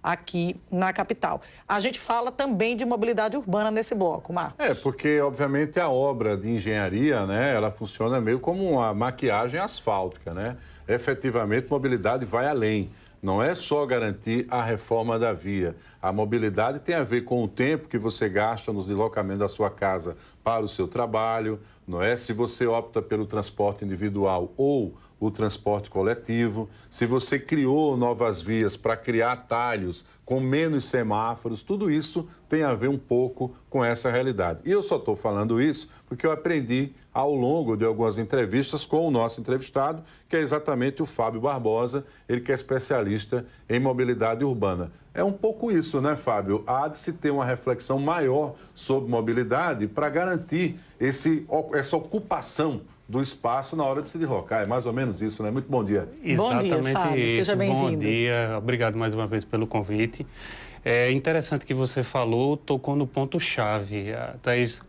aqui na capital. A gente fala também de mobilidade urbana nesse bloco, Marcos. Porque, obviamente, a obra de engenharia, né, ela funciona meio como uma maquiagem asfáltica, né? Efetivamente, mobilidade vai além. Não é só garantir a reforma da via. A mobilidade tem a ver com o tempo que você gasta no deslocamento da sua casa para o seu trabalho, não é? Se você opta pelo transporte individual ou o transporte coletivo, se você criou novas vias para criar atalhos com menos semáforos, tudo isso tem a ver um pouco com essa realidade. E eu só estou falando isso porque eu aprendi ao longo de algumas entrevistas com o nosso entrevistado, que é exatamente o Fábio Barbosa, ele que é especialista em mobilidade urbana. É um pouco isso, né, Fábio? Há de se ter uma reflexão maior sobre mobilidade para garantir essa ocupação do espaço na hora de se deslocar. É mais ou menos isso, né? Muito bom dia. Exatamente. Bom dia, Fábio. Seja bem-vindo. Bom dia. Obrigado mais uma vez pelo convite. É interessante que você falou, tocou no ponto-chave. A Thaís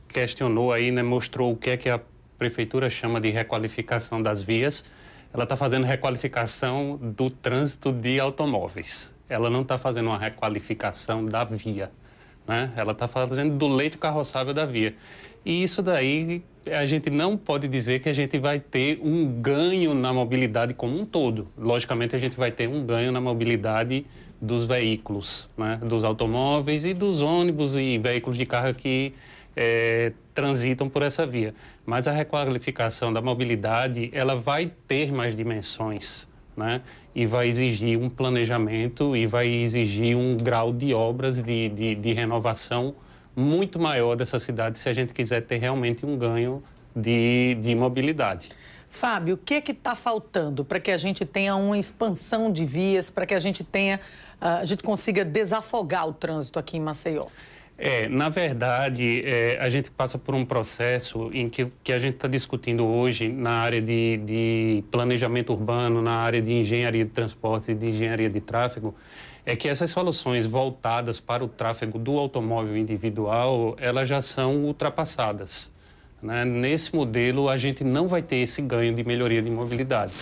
questionou aí, né, mostrou o que é que a prefeitura chama de requalificação das vias. Ela está fazendo requalificação do trânsito de automóveis. Ela não está fazendo uma requalificação da via, né? Ela está fazendo do leito carroçável da via. E isso daí, a gente não pode dizer que a gente vai ter um ganho na mobilidade como um todo. Logicamente, a gente vai ter um ganho na mobilidade dos veículos, né? Dos automóveis e dos ônibus e veículos de carga que transitam por essa via. Mas a requalificação da mobilidade, ela vai ter mais dimensões, né? E vai exigir um planejamento e vai exigir um grau de obras de renovação muito maior dessa cidade se a gente quiser ter realmente um ganho de mobilidade. Fábio, o que está faltando para que a gente tenha uma expansão de vias, para que a gente consiga desafogar o trânsito aqui em Maceió? Na verdade, a gente passa por um processo em que a gente está discutindo hoje na área de planejamento urbano, na área de engenharia de transportes e de engenharia de tráfego, é que essas soluções voltadas para o tráfego do automóvel individual, elas já são ultrapassadas, né? Nesse modelo, a gente não vai ter esse ganho de melhoria de mobilidade.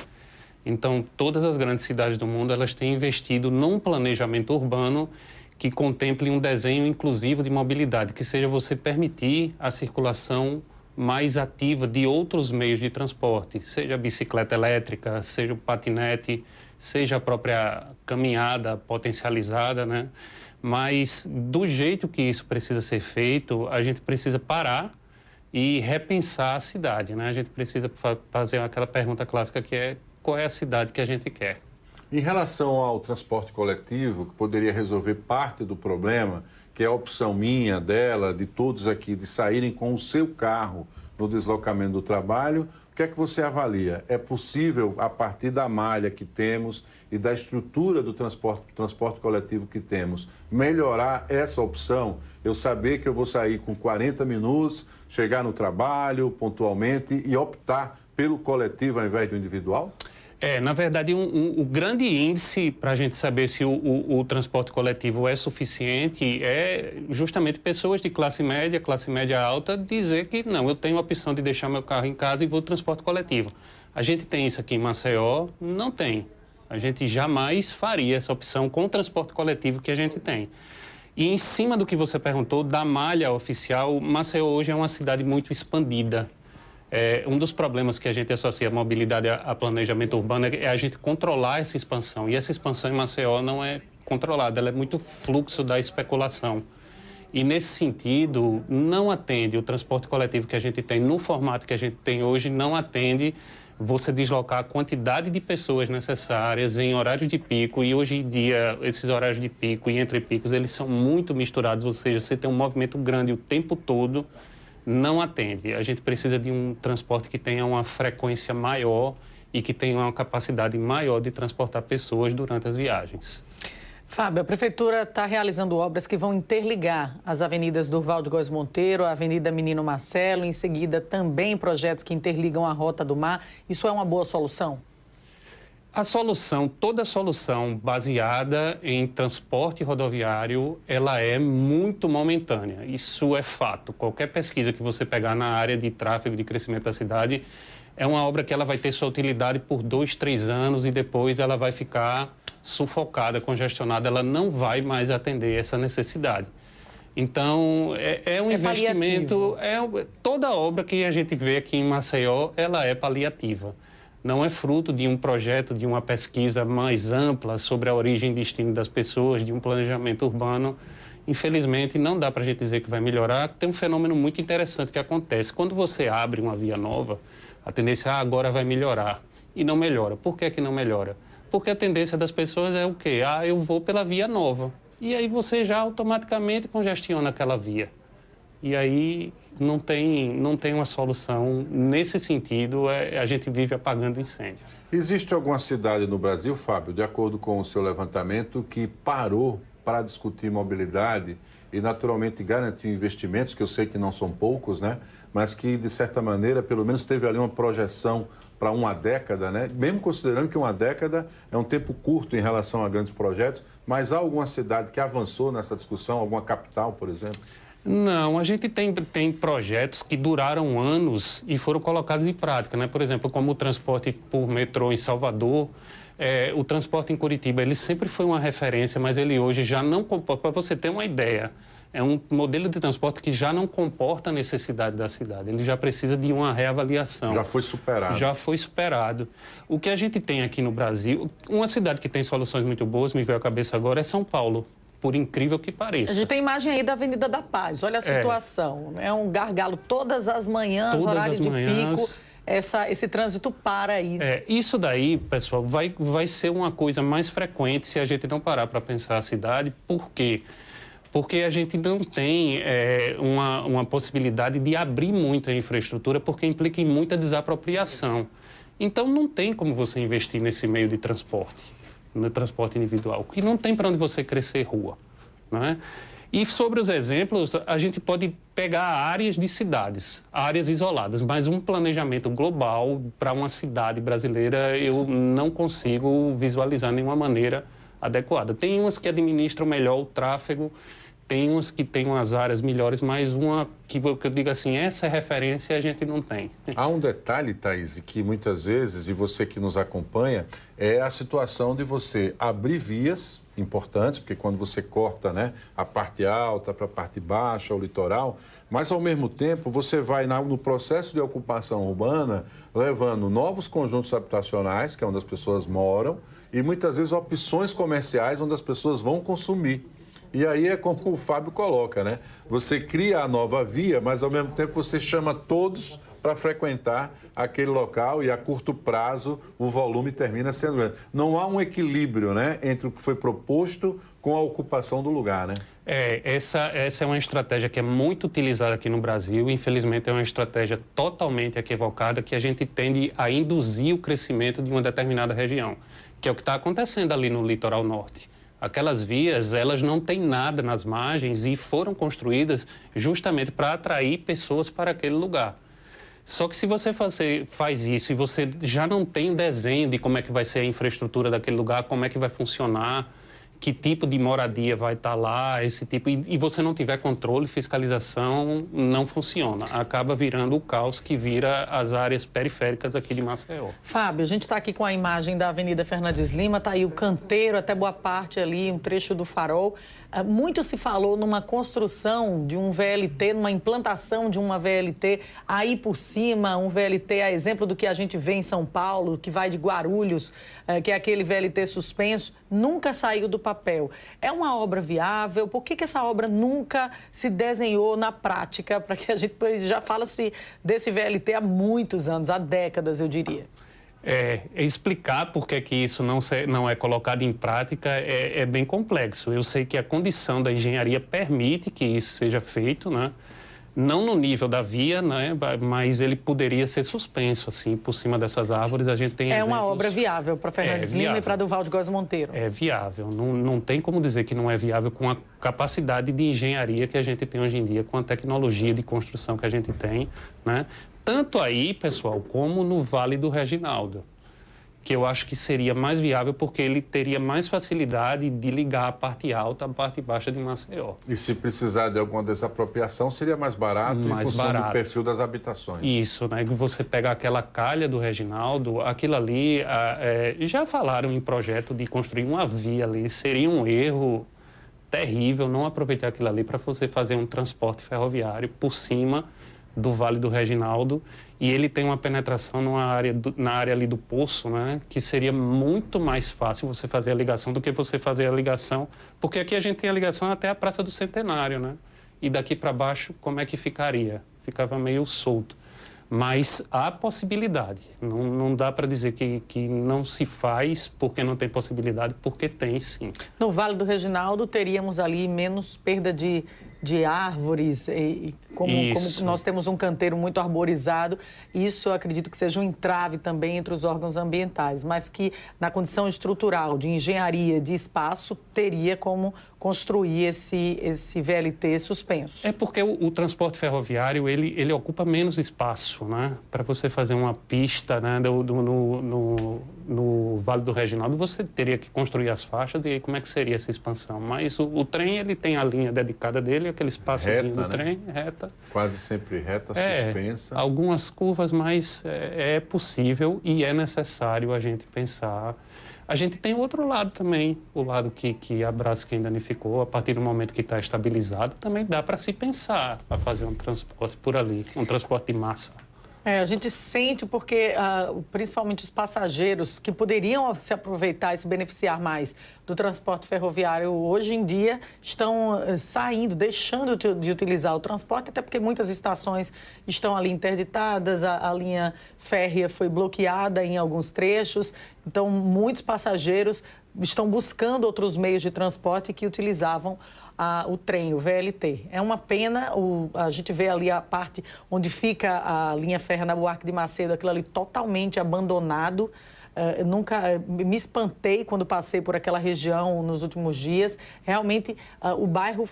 Então, todas as grandes cidades do mundo, elas têm investido num planejamento urbano que contemple um desenho inclusivo de mobilidade, que seja você permitir a circulação mais ativa de outros meios de transporte, seja a bicicleta elétrica, seja o patinete, seja a própria caminhada potencializada, né? Mas do jeito que isso precisa ser feito, a gente precisa parar e repensar a cidade, né? A gente precisa fazer aquela pergunta clássica que é: qual é a cidade que a gente quer? Em relação ao transporte coletivo, que poderia resolver parte do problema, que é a opção minha, dela, de todos aqui, de saírem com o seu carro no deslocamento do trabalho, o que é que você avalia? É possível, a partir da malha que temos e da estrutura do transporte coletivo que temos, melhorar essa opção? Eu saber que eu vou sair com 40 minutos, chegar no trabalho pontualmente e optar pelo coletivo ao invés do individual? Na verdade, o grande índice para a gente saber se o transporte coletivo é suficiente é justamente pessoas de classe média alta, dizer que não, eu tenho a opção de deixar meu carro em casa e vou transporte coletivo. A gente tem isso aqui em Maceió? Não tem. A gente jamais faria essa opção com o transporte coletivo que a gente tem. E em cima do que você perguntou, da malha oficial, Maceió hoje é uma cidade muito expandida. Um dos problemas que a gente associa a mobilidade a planejamento urbano é a gente controlar essa expansão. E essa expansão em Maceió não é controlada, ela é muito fluxo da especulação. E, nesse sentido, não atende o transporte coletivo que a gente tem, no formato que a gente tem hoje, não atende você deslocar a quantidade de pessoas necessárias em horários de pico. E, hoje em dia, esses horários de pico e entre picos, eles são muito misturados, ou seja, você tem um movimento grande o tempo todo, não atende. A gente precisa de um transporte que tenha uma frequência maior e que tenha uma capacidade maior de transportar pessoas durante as viagens. Fábio, a Prefeitura está realizando obras que vão interligar as avenidas Durval de Góes Monteiro, a Avenida Menino Marcelo, em seguida também projetos que interligam a Rota do Mar. Isso é uma boa solução? Toda solução baseada em transporte rodoviário, ela é muito momentânea. Isso é fato. Qualquer pesquisa que você pegar na área de tráfego, de crescimento da cidade, é uma obra que ela vai ter sua utilidade por 2, 3 anos e depois ela vai ficar sufocada, congestionada, ela não vai mais atender essa necessidade. Então, é um investimento... Toda obra que a gente vê aqui em Maceió, ela é paliativa. Não é fruto de um projeto, de uma pesquisa mais ampla sobre a origem e destino das pessoas, de um planejamento urbano. Infelizmente, não dá para a gente dizer que vai melhorar. Tem um fenômeno muito interessante que acontece. Quando você abre uma via nova, a tendência é agora vai melhorar. E não melhora. Por que que não melhora? Porque a tendência das pessoas é o quê? Eu vou pela via nova. E aí você já automaticamente congestiona aquela via. E aí não tem uma solução nesse sentido, a gente vive apagando incêndio. Existe alguma cidade no Brasil, Fábio, de acordo com o seu levantamento, que parou para discutir mobilidade e, naturalmente, garantir investimentos, que eu sei que não são poucos, né? Mas que, de certa maneira, pelo menos teve ali uma projeção para uma década, né? Mesmo considerando que uma década é um tempo curto em relação a grandes projetos, mas há alguma cidade que avançou nessa discussão, alguma capital, por exemplo? Não, a gente tem projetos que duraram anos e foram colocados em prática, né? Por exemplo, como o transporte por metrô em Salvador, o transporte em Curitiba, ele sempre foi uma referência, mas ele hoje já não comporta, para você ter uma ideia, é um modelo de transporte que já não comporta a necessidade da cidade, ele já precisa de uma reavaliação. Já foi superado. Já foi superado. O que a gente tem aqui no Brasil, uma cidade que tem soluções muito boas, me veio à cabeça agora, é São Paulo. Por incrível que pareça. A gente tem imagem aí da Avenida da Paz, olha a situação. É um gargalo todas as manhãs, horário de pico, esse trânsito para aí. Isso daí, pessoal, vai ser uma coisa mais frequente se a gente não parar para pensar a cidade. Por quê? Porque a gente não tem uma possibilidade de abrir muita infraestrutura, porque implica em muita desapropriação. Então, não tem como você investir nesse meio de transporte. No transporte individual, que não tem para onde você crescer rua, né? E sobre os exemplos, a gente pode pegar áreas de cidades, áreas isoladas, mas um planejamento global para uma cidade brasileira eu não consigo visualizar de nenhuma maneira adequada. Tem umas que administram melhor o tráfego, tem umas que têm umas áreas melhores, mas uma que eu digo assim, essa referência a gente não tem. Há um detalhe, Thaís, que muitas vezes, e você que nos acompanha, é a situação de você abrir vias importantes, porque quando você corta, né, a parte alta para a parte baixa, o litoral, mas ao mesmo tempo você vai no processo de ocupação urbana levando novos conjuntos habitacionais, que é onde as pessoas moram, e muitas vezes opções comerciais onde as pessoas vão consumir. E aí é como o Fábio coloca, né? Você cria a nova via, mas ao mesmo tempo você chama todos para frequentar aquele local e a curto prazo o volume termina sendo grande. Não há um equilíbrio, né, entre o que foi proposto com a ocupação do lugar, né? Essa é uma estratégia que é muito utilizada aqui no Brasil. Infelizmente, é uma estratégia totalmente equivocada que a gente tende a induzir o crescimento de uma determinada região, que é o que está acontecendo ali no litoral norte. Aquelas vias, elas não têm nada nas margens e foram construídas justamente para atrair pessoas para aquele lugar. Só que se você faz isso e você já não tem um desenho de como é que vai ser a infraestrutura daquele lugar, como é que vai funcionar, que tipo de moradia vai estar lá, esse tipo, e você não tiver controle, fiscalização, não funciona. Acaba virando o caos que vira as áreas periféricas aqui de Maceió. Fábio, a gente está aqui com a imagem da Avenida Fernandes Lima, está aí o canteiro, até boa parte ali, um trecho do farol. Muito se falou numa construção de um VLT, numa implantação de uma VLT aí por cima, um VLT a exemplo do que a gente vê em São Paulo, que vai de Guarulhos, que é aquele VLT suspenso, nunca saiu do papel. É uma obra viável? Por que essa obra nunca se desenhou na prática? Para que a gente já fala-se desse VLT há muitos anos, há décadas, eu diria. Explicar por que isso não é colocado em prática é bem complexo. Eu sei que a condição da engenharia permite que isso seja feito, né? Não no nível da via, né? Mas ele poderia ser suspenso, assim, por cima dessas árvores. A gente tem exemplos... uma obra viável para Fernandes Lima e para Durval de Góes Monteiro. É viável. Não tem como dizer que não é viável com a capacidade de engenharia que a gente tem hoje em dia, com a tecnologia de construção que a gente tem, né? Tanto aí, pessoal, como no Vale do Reginaldo, que eu acho que seria mais viável porque ele teria mais facilidade de ligar a parte alta à parte baixa de Maceió. E se precisar de alguma desapropriação, seria mais barato em função do perfil das habitações. Isso, né? Você pega aquela calha do Reginaldo, aquilo ali, já falaram em projeto de construir uma via ali, seria um erro terrível não aproveitar aquilo ali para você fazer um transporte ferroviário por cima do Vale do Reginaldo, e ele tem uma penetração na área ali do Poço, né, que seria muito mais fácil você fazer a ligação do que você fazer a ligação, porque aqui a gente tem a ligação até a Praça do Centenário, né, e daqui para baixo como é que ficaria? Ficava meio solto. Mas há possibilidade, não dá para dizer que não se faz porque não tem possibilidade, porque tem sim. No Vale do Reginaldo teríamos ali menos perda de árvores, e como nós temos um canteiro muito arborizado, isso eu acredito que seja um entrave também entre os órgãos ambientais, mas que na condição estrutural, de engenharia, de espaço, teria como construir esse VLT suspenso. É porque o transporte ferroviário, ele ocupa menos espaço, né? Para você fazer uma pista, né, no Vale do Reginaldo, você teria que construir as faixas, e aí como é que seria essa expansão? Mas o trem, ele tem a linha dedicada dele, aquele espaçozinho do trem, reta. Quase sempre reta, suspensa. Algumas curvas, mas é possível e é necessário a gente pensar. A gente tem o outro lado também, o lado que a Braskem danificou, a partir do momento que está estabilizado, também dá para se pensar a fazer um transporte por ali, um transporte de massa. A gente sente porque, principalmente os passageiros que poderiam se aproveitar e se beneficiar mais do transporte ferroviário, hoje em dia estão saindo, deixando de utilizar o transporte, até porque muitas estações estão ali interditadas, a linha férrea foi bloqueada em alguns trechos, então muitos passageiros estão buscando outros meios de transporte que utilizavam o trem, o VLT. É uma pena, a gente vê ali a parte onde fica a linha férrea na Buarque de Macedo, aquilo ali totalmente abandonado. Eu nunca me espantei quando passei por aquela região nos últimos dias. Realmente, o bairro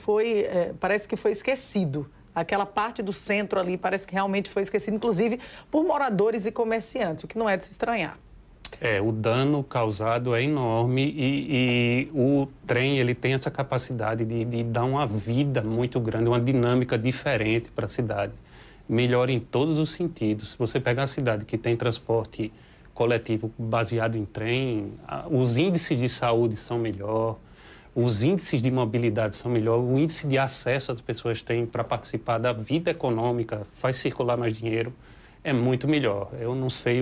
parece que foi esquecido. Aquela parte do centro ali parece que realmente foi esquecida, inclusive por moradores e comerciantes, o que não é de se estranhar. O dano causado é enorme e o trem, ele tem essa capacidade de dar uma vida muito grande, uma dinâmica diferente para a cidade. Melhor em todos os sentidos. Se você pegar a cidade que tem transporte coletivo baseado em trem, os índices de saúde são melhor, os índices de mobilidade são melhor, o índice de acesso as pessoas têm para participar da vida econômica, faz circular mais dinheiro, é muito melhor. Eu não sei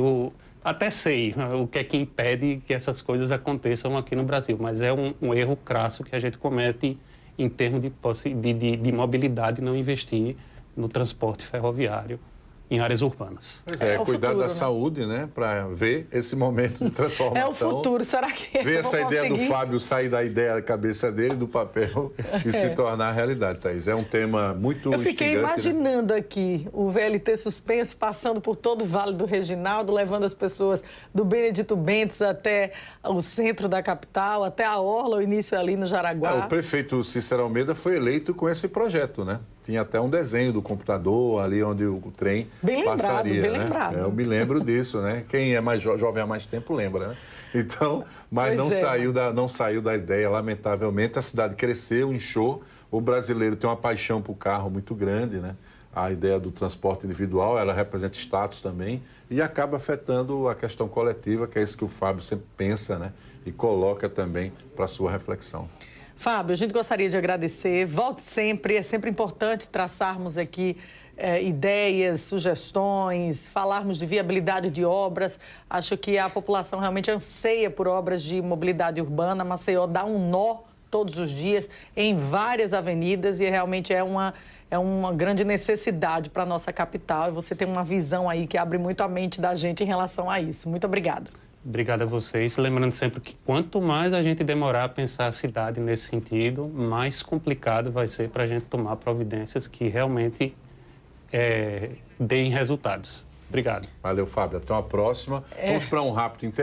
até sei o que é que impede que essas coisas aconteçam aqui no Brasil, mas é um erro crasso que a gente comete em termos de mobilidade, não investir no transporte ferroviário em áreas urbanas. Pois cuidar da saúde, né? Para ver esse momento de transformação. É o futuro, será que ver essa ideia do Fábio sair da ideia da cabeça dele, do papel, e se tornar realidade, Thaís. É um tema muito instigante. Eu fiquei imaginando, né? Aqui o VLT suspenso passando por todo o Vale do Reginaldo, levando as pessoas do Benedito Bentes até o centro da capital, até a Orla, o início ali no Jaraguá. O prefeito Cícero Almeida foi eleito com esse projeto, né? Tinha até um desenho do computador ali onde o trem passaria. Bem né? lembrado. Eu me lembro disso, né? Quem é mais jovem há mais tempo lembra, né? Então, mas não saiu da ideia, lamentavelmente. A cidade cresceu, inchou. O brasileiro tem uma paixão por carro muito grande, né? A ideia do transporte individual, ela representa status também e acaba afetando a questão coletiva, que é isso que o Fábio sempre pensa, né? E coloca também para a sua reflexão. Fábio, a gente gostaria de agradecer. Volte sempre, é sempre importante traçarmos aqui ideias, sugestões, falarmos de viabilidade de obras. Acho que a população realmente anseia por obras de mobilidade urbana. Maceió dá um nó todos os dias em várias avenidas e realmente é uma grande necessidade para a nossa capital. E você tem uma visão aí que abre muito a mente da gente em relação a isso. Muito obrigada. Obrigado a vocês. Lembrando sempre que quanto mais a gente demorar a pensar a cidade nesse sentido, mais complicado vai ser para a gente tomar providências que realmente deem resultados. Obrigado. Valeu, Fábio. Até uma próxima. Vamos para um rápido intervalo.